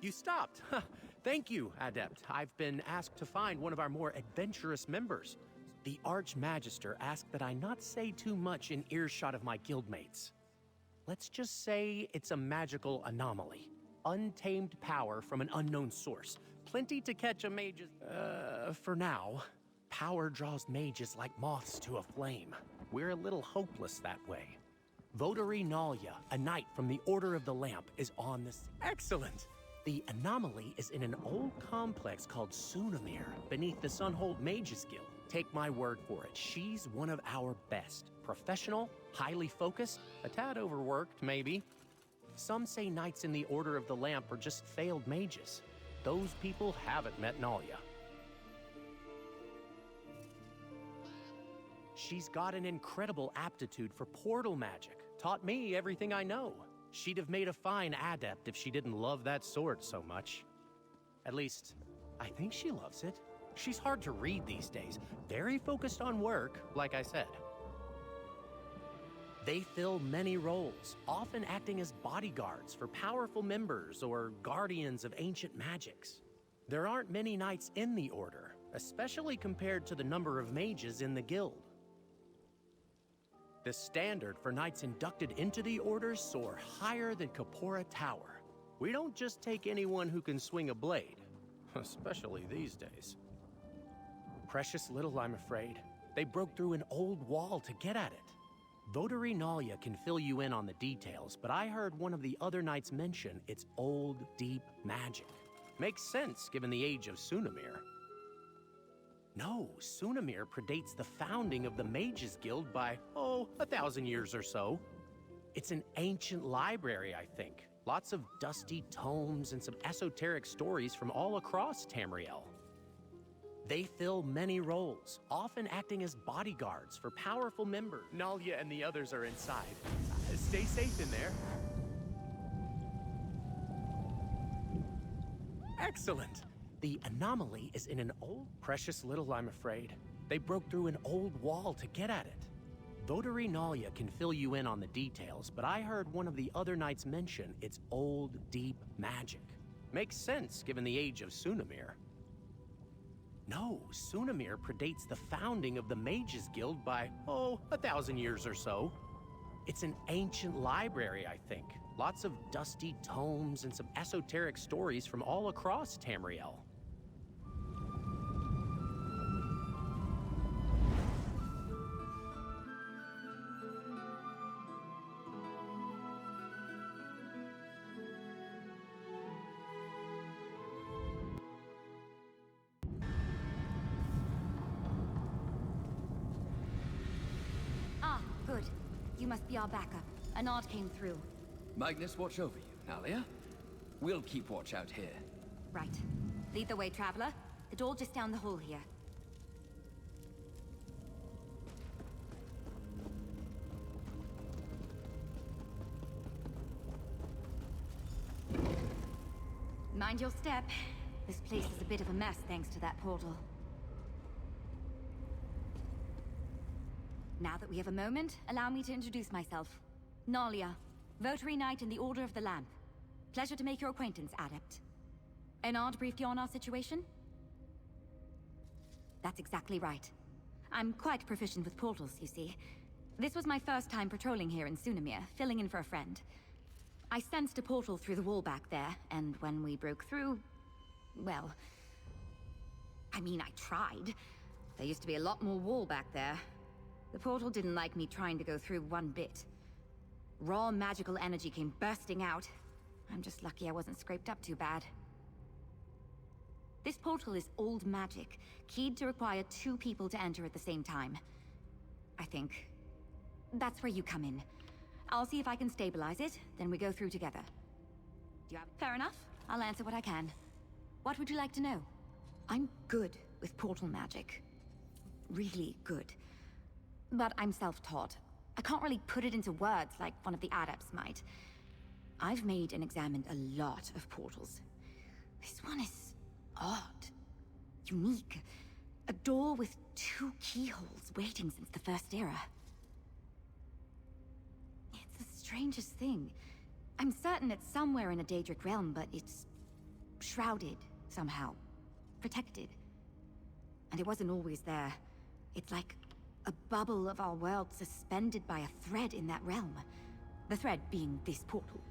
You stopped. Thank you, Adept. I've been asked to find one of our more adventurous members. The Archmagister asked that I not say too much in earshot of my guildmates. Let's just say it's a magical anomaly. Untamed power from an unknown source. Plenty to catch a mage's... for now. Power draws mages like moths to a flame. We're a little hopeless that way. Votary Nalia, a knight from the Order of the Lamp, is on this... Excellent! The anomaly is in an old complex called Sunamir, beneath the Sunhold Mages Guild. Take my word for it, she's one of our best. Professional, highly focused, a tad overworked, maybe. Some say knights in the Order of the Lamp are just failed mages. Those people haven't met Nalia. She's got an incredible aptitude for portal magic. Taught me everything I know. She'd have made a fine adept if she didn't love that sword so much. At least, I think she loves it. She's hard to read these days. Very focused on work, like I said. They fill many roles, often acting as bodyguards for powerful members or guardians of ancient magics. There aren't many knights in the Order, especially compared to the number of mages in the guild. The standard for knights inducted into the Order soar higher than Kapora Tower. We don't just take anyone who can swing a blade, especially these days. Precious little, I'm afraid. They broke through an old wall to get at it. Votary Nalia can fill you in on the details, but I heard one of the other knights mention it's old, deep magic. Makes sense given the age of Sunamir. No, Sunamir predates the founding of the Mages Guild by, 1,000 years or so. It's an ancient library, I think. Lots of dusty tomes and some esoteric stories from all across Tamriel. They fill many roles, often acting as bodyguards for powerful members. Nalia and the others are inside. Stay safe in there. Excellent! The anomaly is in an old... Precious little, I'm afraid. They broke through an old wall to get at it. Votary Nalia can fill you in on the details, but I heard one of the other knights mention it's old, deep magic. Makes sense given the age of Sunamir. No, Sunamir predates the founding of the Mages Guild by, 1,000 years or so. It's an ancient library, I think. Lots of dusty tomes and some esoteric stories from all across Tamriel. Good. You must be our backup. A nod came through. Magnus, watch over you, Alia. We'll keep watch out here. Right. Lead the way, traveler. The door just down the hall here. Mind your step. This place is a bit of a mess thanks to that portal. Now that we have a moment, allow me to introduce myself. Nalia, Votary Knight in the Order of the Lamp. Pleasure to make your acquaintance, Adept. Enard briefed you on our situation? That's exactly right. I'm quite proficient with portals, you see. This was my first time patrolling here in Sunamir, filling in for a friend. I sensed a portal through the wall back there, and when we broke through... well... I mean, I tried. There used to be a lot more wall back there. The portal didn't like me trying to go through one bit. Raw magical energy came bursting out. I'm just lucky I wasn't scraped up too bad. This portal is old magic, keyed to require 2 people to enter at the same time. I think. That's where you come in. I'll see if I can stabilize it, then we go through together. Do you have... Fair enough. I'll answer what I can. What would you like to know? I'm good with portal magic. Really good. But I'm self-taught. I can't really put it into words like one of the adepts might. I've made and examined a lot of portals. This one is odd. Unique. A door with 2 keyholes waiting since the First Era. It's the strangest thing. I'm certain it's somewhere in a Daedric realm, but it's shrouded, somehow. Protected. And it wasn't always there. It's like a bubble of our world suspended by a thread in that realm. The thread being this portal.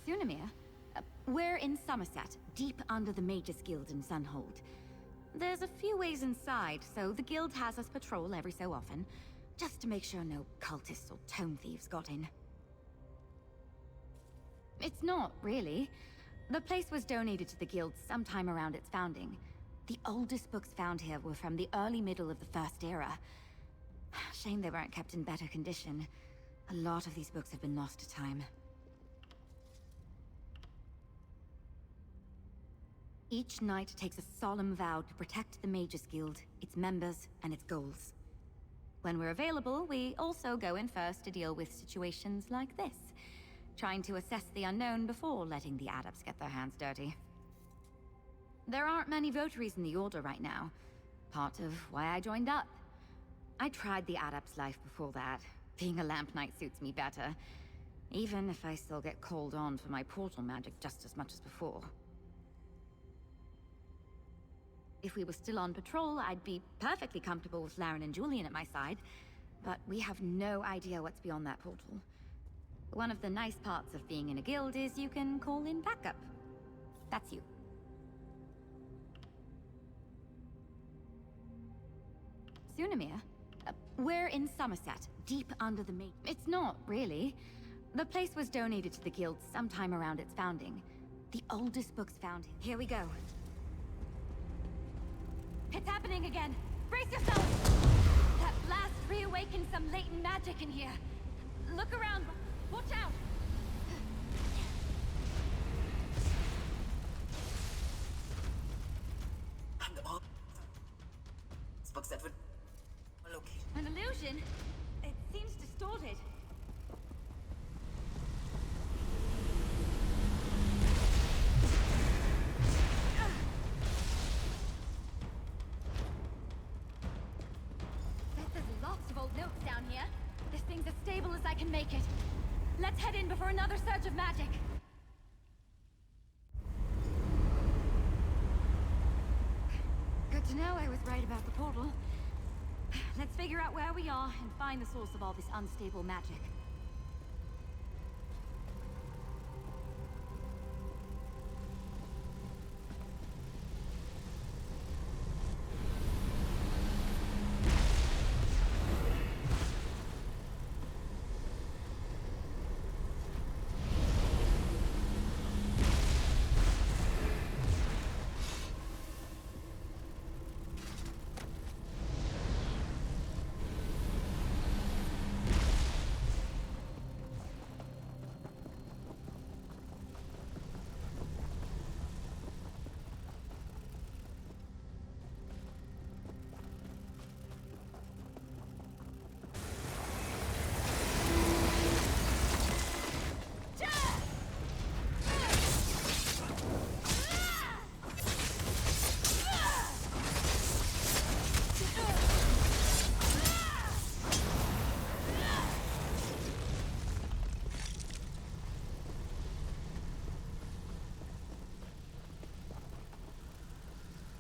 Sunamir, we're in Somerset, deep under the Mages Guild in Sunhold. There's a few ways inside, so the guild has us patrol every so often, just to make sure no cultists or tome thieves got in. It's not, really. The place was donated to the guild sometime around its founding. The oldest books found here were from the early middle of the First Era. Shame they weren't kept in better condition. A lot of these books have been lost to time. Each knight takes a solemn vow to protect the Mages Guild, its members, and its goals. When we're available, we also go in first to deal with situations like this, trying to assess the unknown before letting the adepts get their hands dirty. There aren't many votaries in the Order right now, part of why I joined up. I tried the adept's life before that. Being a lamp knight suits me better, even if I still get called on for my portal magic just as much as before. If we were still on patrol, I'd be perfectly comfortable with Laren and Julian at my side, but we have no idea what's beyond that portal. One of the nice parts of being in a guild is you can call in backup. That's you. Sunamir, we're in Somerset, deep under the main... It's not, really. The place was donated to the guild sometime around its founding. The oldest books found here. Here we go. It's happening again! Brace yourself! That blast reawakened some latent magic in here. Look around. Watch out! Books that would locate. An illusion? It seems distorted. There's lots of old notes down here. This thing's as stable as I can make it. Let's head in before another surge of magic. Good to know I was right about the portal. Let's figure out where we are and find the source of all this unstable magic.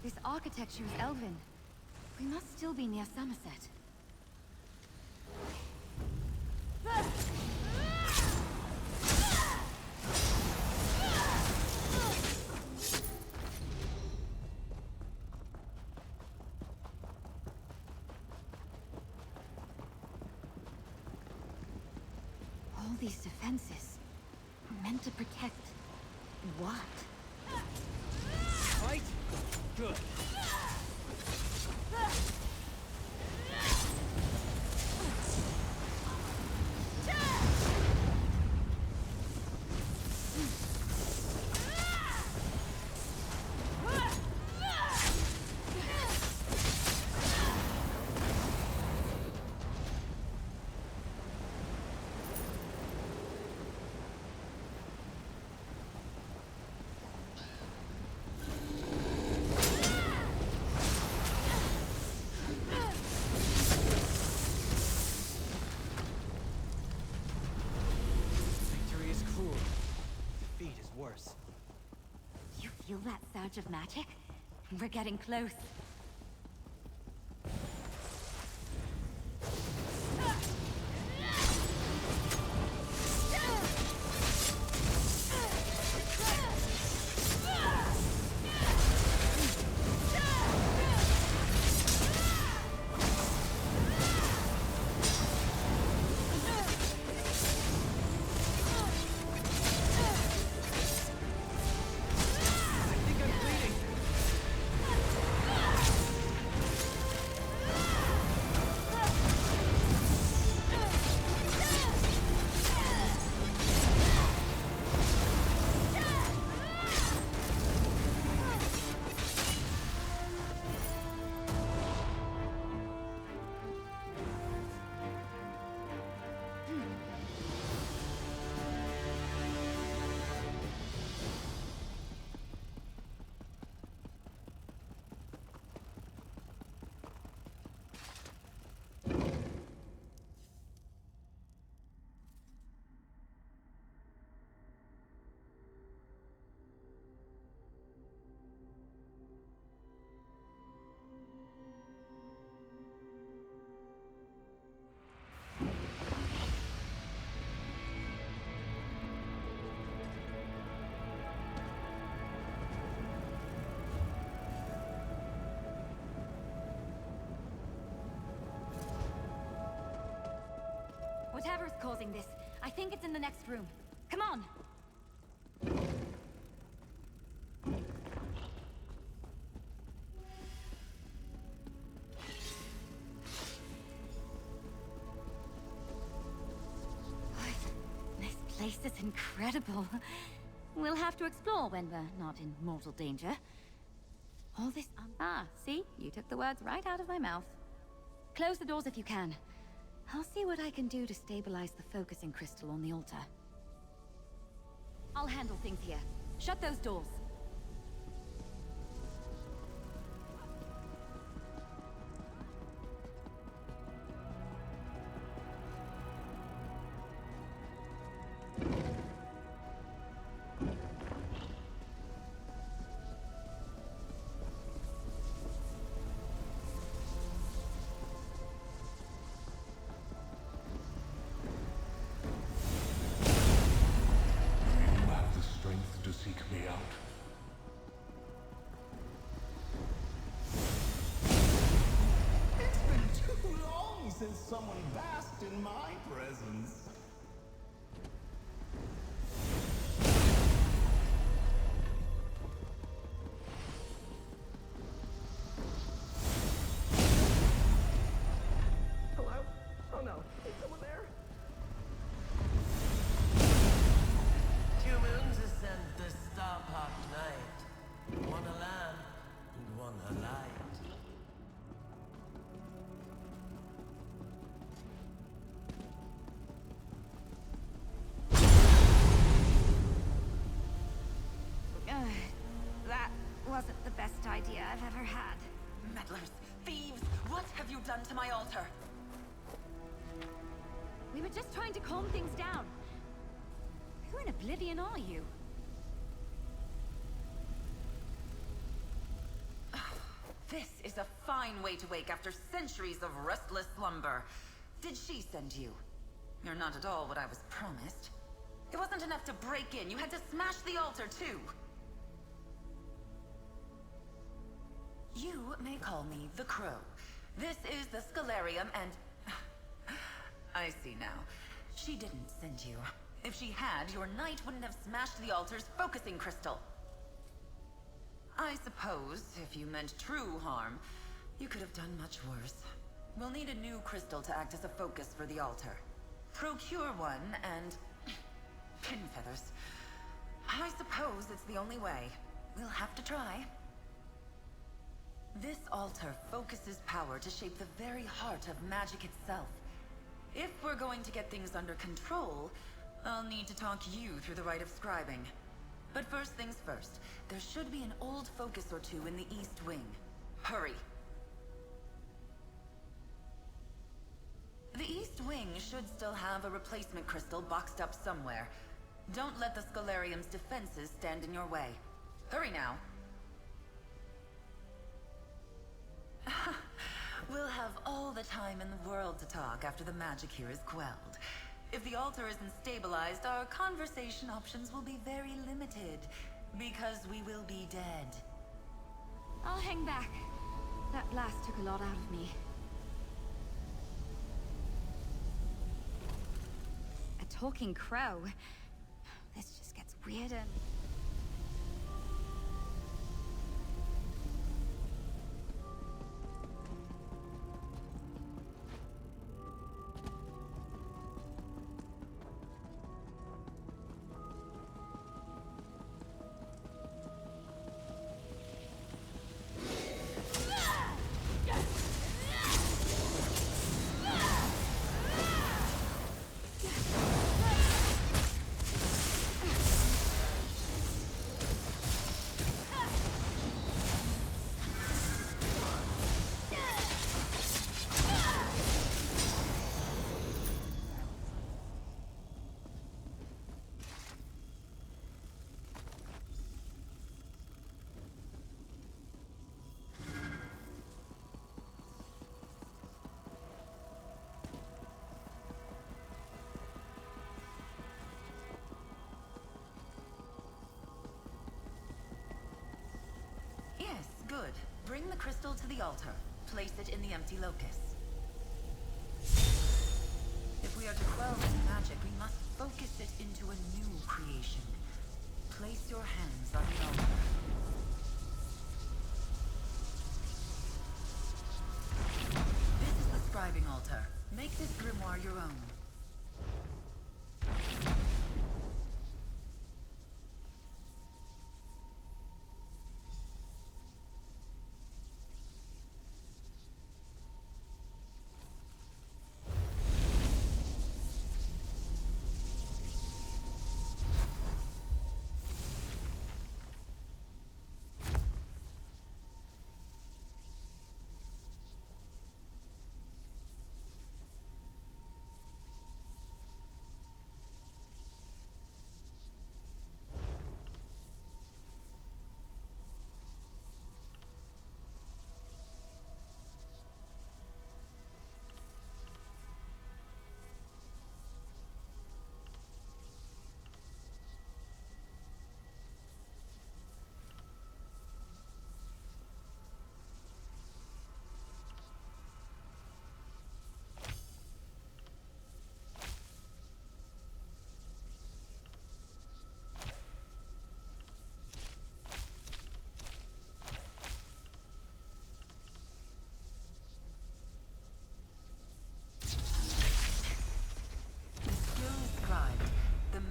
This architecture is elven. We must still be near Somerset. All these defenses meant to protect what? Right? Good. Feel that surge of magic? We're getting close. Whatever's causing this, I think it's in the next room. Come on! This place is incredible. We'll have to explore when we're not in mortal danger. All this... see? You took the words right out of my mouth. Close the doors if you can. I'll see what I can do to stabilize the focusing crystal on the altar. I'll handle things here. Shut those doors. Since someone basked in my presence. Hello? Oh no, is someone there? 2 moons ascend the star-packed night. One a lamb and one a light. That wasn't the best idea I've ever had. Meddlers, thieves, what have you done to my altar? We were just trying to calm things down. Who in oblivion are you? This is a fine way to wake after centuries of restless slumber. Did she send you? You're not at all what I was promised. It wasn't enough to break in, you had to smash the altar too. You may call me the Crow. This is the Scholarium and... I see now. She didn't send you. If she had, your knight wouldn't have smashed the altar's focusing crystal. I suppose, if you meant true harm, you could have done much worse. We'll need a new crystal to act as a focus for the altar. Procure one and... pin feathers. I suppose it's the only way. We'll have to try. This altar focuses power to shape the very heart of magic itself. If we're going to get things under control, I'll need to talk you through the rite of scribing. But first things first, there should be an old focus or two in the East Wing. Hurry! The East Wing should still have a replacement crystal boxed up somewhere. Don't let the Scholarium's defenses stand in your way. Hurry now. We'll have all the time in the world to talk after the magic here is quelled. If the altar isn't stabilized, our conversation options will be very limited, because we will be dead. I'll hang back. That blast took a lot out of me. A talking crow? This just gets weirder. Yes, good. Bring the crystal to the altar. Place it in the empty locus. If we are to quell this magic, we must focus it into a new creation. Place your hands on the altar. This is the scribing altar. Make this grimoire your own.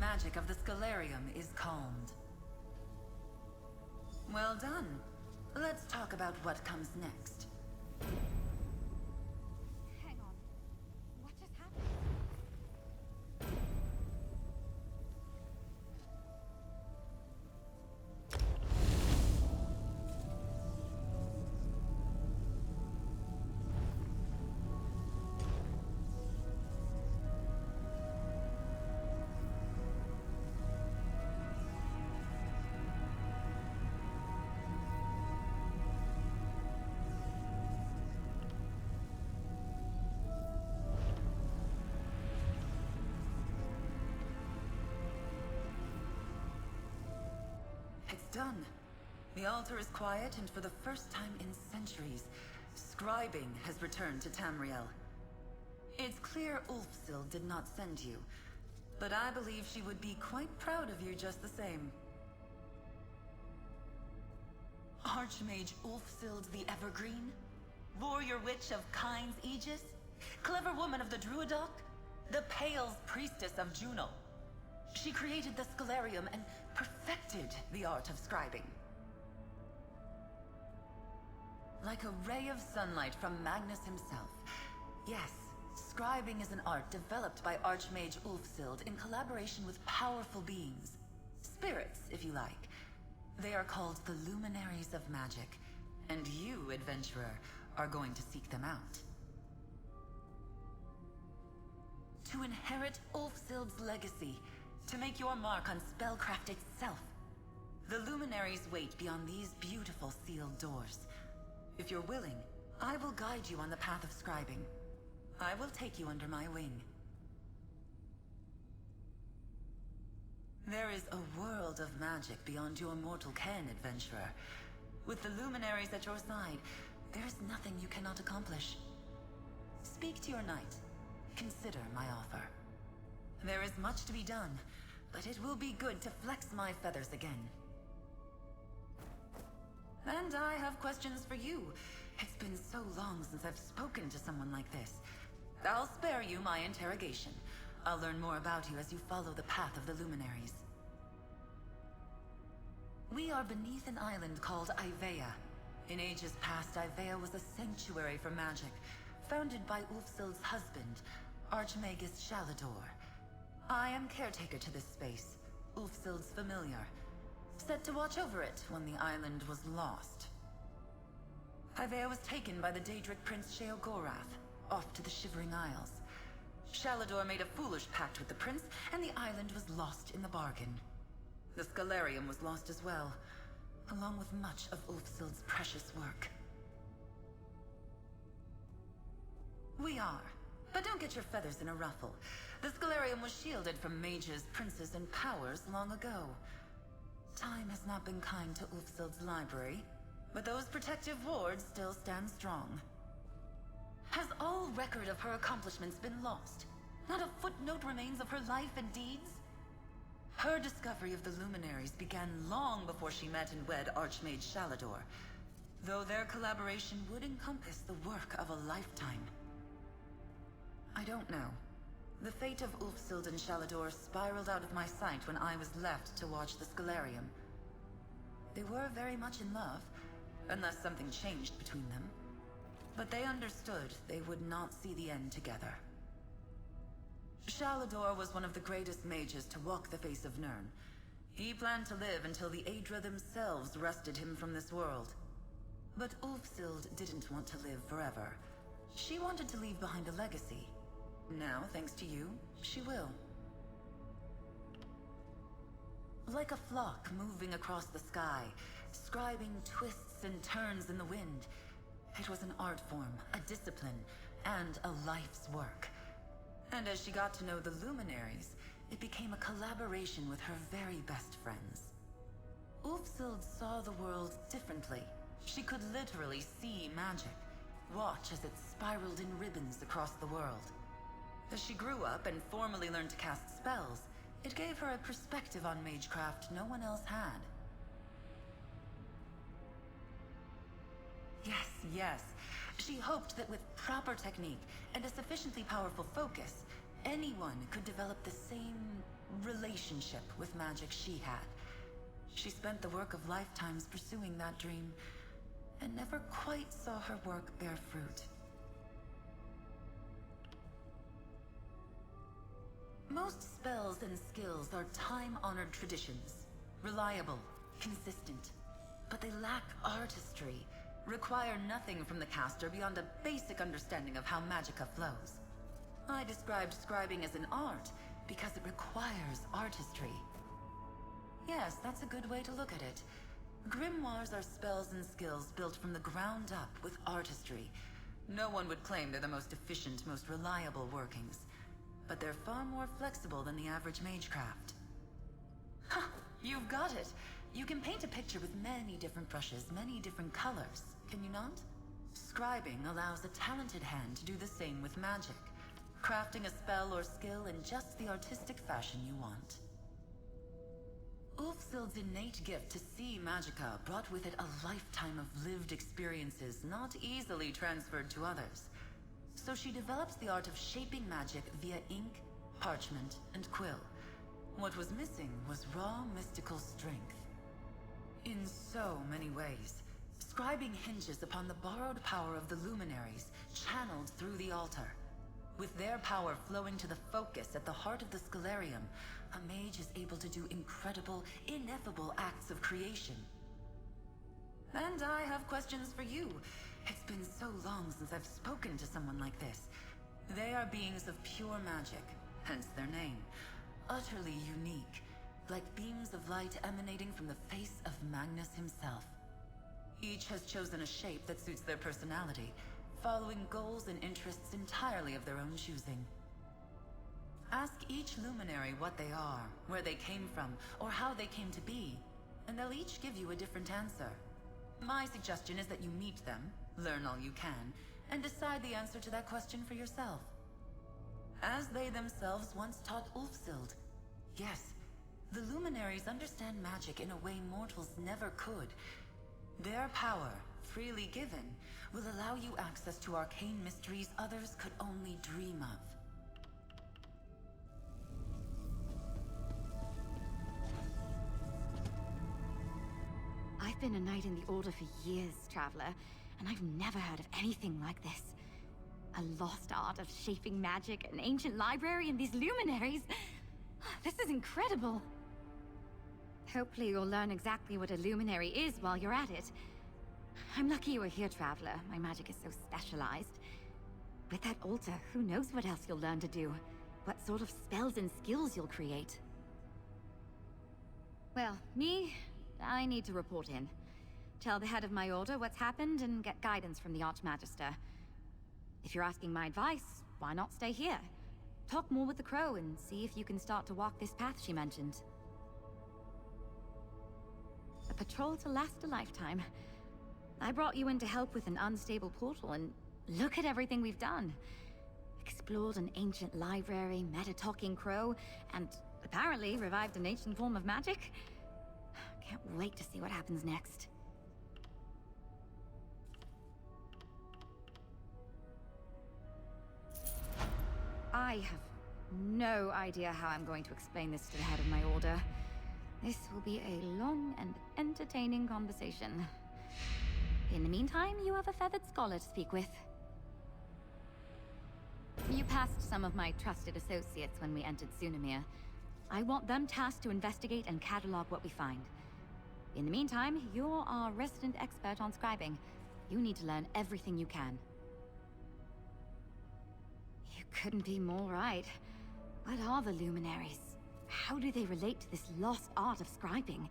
Magic of the Scholarium is calmed. Well done. Let's talk about what comes next. Hang on. What just happened? It's done. The altar is quiet, and for the first time in centuries, scribing has returned to Tamriel. It's clear Ulfsild did not send you, but I believe she would be quite proud of you just the same. Archmage Ulfsild the Evergreen? Warrior Witch of Kyne's Aegis? Clever woman of the Druidoc? The Pale's priestess of Juno? She created the Scholarium and perfected the art of scribing. Like a ray of sunlight from Magnus himself. Yes, scribing is an art developed by Archmage Ulfsild in collaboration with powerful beings. Spirits, if you like. They are called the Luminaries of Magic, and you, adventurer, are going to seek them out. To inherit Ulfsild's legacy, to make your mark on spellcraft itself. The luminaries wait beyond these beautiful sealed doors. If you're willing, I will guide you on the path of scribing. I will take you under my wing. There is a world of magic beyond your mortal ken, adventurer. With the luminaries at your side, there is nothing you cannot accomplish. Speak to your knight. Consider my offer. There is much to be done, but it will be good to flex my feathers again. And I have questions for you. It's been so long since I've spoken to someone like this. I'll spare you my interrogation. I'll learn more about you as you follow the path of the luminaries. We are beneath an island called Eyevea. In ages past, Eyevea was a sanctuary for magic, founded by Ulfsild's husband, Archmagus Shalador. I am caretaker to this space, Ulfsild's familiar, set to watch over it when the island was lost. Eyevea was taken by the Daedric Prince Sheogorath, off to the Shivering Isles. Shalador made a foolish pact with the prince, and the island was lost in the bargain. The Scholarium was lost as well, along with much of Ulfsild's precious work. We are, but don't get your feathers in a ruffle. The Scholarium was shielded from mages, princes, and powers long ago. Time has not been kind to Ulfsild's library, but those protective wards still stand strong. Has all record of her accomplishments been lost? Not a footnote remains of her life and deeds? Her discovery of the luminaries began long before she met and wed Archmage Shalador, though their collaboration would encompass the work of a lifetime. I don't know. The fate of Ulfsild and Shalador spiraled out of my sight when I was left to watch the Scholarium. They were very much in love, unless something changed between them. But they understood they would not see the end together. Shalador was one of the greatest mages to walk the face of Nirn. He planned to live until the Aedra themselves wrested him from this world. But Ulfsild didn't want to live forever. She wanted to leave behind a legacy. Now, thanks to you, she will. Like a flock moving across the sky, scribing twists and turns in the wind, it was an art form, a discipline, and a life's work. And as she got to know the luminaries, it became a collaboration with her very best friends. Ulfsild saw the world differently. She could literally see magic, watch as it spiraled in ribbons across the world. As she grew up and formally learned to cast spells, it gave her a perspective on magecraft no one else had. Yes. She hoped that with proper technique and a sufficiently powerful focus, anyone could develop the same relationship with magic she had. She spent the work of lifetimes pursuing that dream, and never quite saw her work bear fruit. Most spells and skills are time-honored traditions, reliable, consistent, but they lack artistry, require nothing from the caster beyond a basic understanding of how magicka flows. I described scribing as an art because it requires artistry. Yes, that's a good way to look at it. Grimoires are spells and skills built from the ground up with artistry. No one would claim they're the most efficient, most reliable workings, but they're far more flexible than the average magecraft. Ha! You've got it! You can paint a picture with many different brushes, many different colors, can you not? Scribing allows a talented hand to do the same with magic, crafting a spell or skill in just the artistic fashion you want. Ulfsild's innate gift to see magicka brought with it a lifetime of lived experiences not easily transferred to others. So she developed the art of shaping magic via ink, parchment, and quill. What was missing was raw mystical strength. In so many ways, scribing hinges upon the borrowed power of the luminaries, channeled through the altar. With their power flowing to the focus at the heart of the Scholarium, a mage is able to do incredible, ineffable acts of creation. And I have questions for you. It's been so long since I've spoken to someone like this. They are beings of pure magic, hence their name. Utterly unique, like beams of light emanating from the face of Magnus himself. Each has chosen a shape that suits their personality, following goals and interests entirely of their own choosing. Ask each luminary what they are, where they came from, or how they came to be, and they'll each give you a different answer. My suggestion is that you meet them, learn all you can, and decide the answer to that question for yourself. As they themselves once taught Ulfsild. Yes, the luminaries understand magic in a way mortals never could. Their power, freely given, will allow you access to arcane mysteries others could only dream of. I've been a knight in the Order for years, Traveler, and I've never heard of anything like this. A lost art of shaping magic, an ancient library, and these luminaries. This is incredible. Hopefully you'll learn exactly what a luminary is while you're at it. I'm lucky you were here, Traveler. My magic is so specialized. With that altar, who knows what else you'll learn to do? What sort of spells and skills you'll create? Well, I need to report in. Tell the head of my order what's happened and get guidance from the Archmagister. If you're asking my advice, why not stay here? Talk more with the Crow and see if you can start to walk this path she mentioned. A patrol to last a lifetime. I brought you in to help with an unstable portal, and look at everything we've done. Explored an ancient library, met a talking crow, and apparently revived an ancient form of magic. Can't wait to see what happens next. I have no idea how I'm going to explain this to the head of my order. This will be a long and entertaining conversation. In the meantime, you have a feathered scholar to speak with. You passed some of my trusted associates when we entered Sunamir. I want them tasked to investigate and catalog what we find. In the meantime, you're our resident expert on scribing. You need to learn everything you can. You couldn't be more right. What are the luminaries? How do they relate to this lost art of scribing?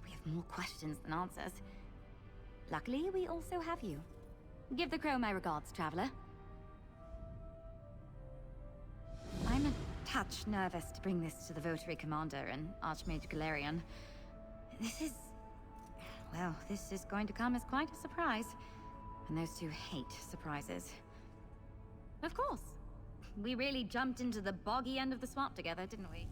We have more questions than answers. Luckily, we also have you. Give the Crow my regards, Traveler. I'm a touch nervous to bring this to the Votary Commander and Archmage Scholarium. This is going to come as quite a surprise. And those two hate surprises. Of course. We really jumped into the boggy end of the swamp together, didn't we?